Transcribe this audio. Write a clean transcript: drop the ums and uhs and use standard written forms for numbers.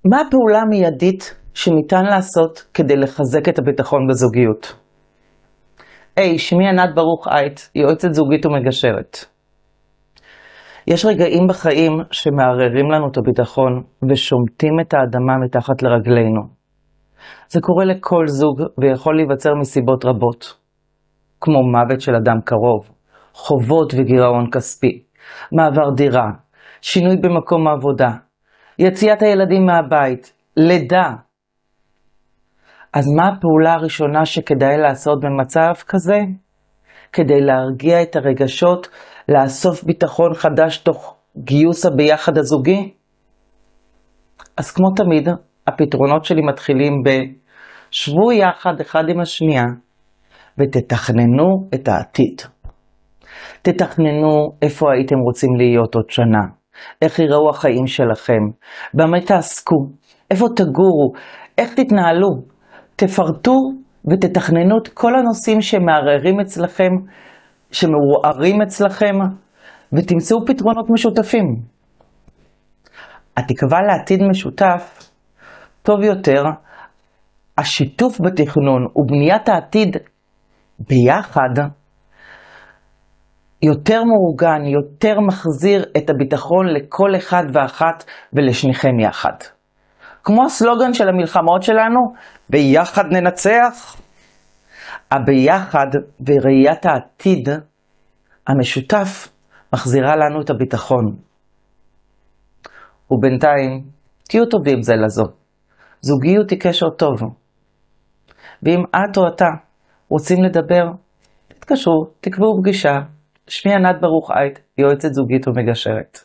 מה הפעולה המיידית שניתן לעשות כדי לחזק את הביטחון בזוגיות? שמי ענת ברוך אייט, יועצת זוגית ומגשרת. יש רגעים בחיים שמערערים לנו את הביטחון ושומטים את האדמה מתחת לרגלינו. זה קורה לכל זוג ויכול להיווצר מסיבות רבות, כמו מוות של אדם קרוב, חובות וגירעון כספי, מעבר דירה, שינוי במקום העבודה, יציאת הילדים מהבית, לידה. אז מה הפעולה הראשונה שכדאי לעשות במצב כזה? כדי להרגיע את הרגשות, לאסוף ביטחון חדש תוך גיוס הביחד הזוגי? אז כמו תמיד, הפתרונות שלי מתחילים שבו יחד אחד עם השנייה ותתכננו את העתיד. תתכננו איפה הייתם רוצים להיות עוד שנה, איך יראו החיים שלכם, במה תעסקו, איפה תגורו, איך תתנהלו. תפרטו ותתכננו את כל הנושאים שמערערים אצלכם, שמעורערים אצלכם, ותמצאו פתרונות משותפים. התקווה לעתיד משותף טוב יותר, השיתוף בתכנון ובניית העתיד ביחד יותר מאורגן, יותר מחזיר את הביטחון לכל אחד ואחת ולשניכם יחד. כמו הסלוגן של המלחמות שלנו, ביחד ננצח. הביחד וראיית העתיד המשותף מחזירה לנו את הביטחון. ובינתיים, תהיו טובים זה לזו. זוגיות היא קשר טוב. ואם את או אתה רוצים לדבר, תתקשרו, תקבעו פגישה. שמי ענת ברוך אייט, יועצת זוגית ומגשרת.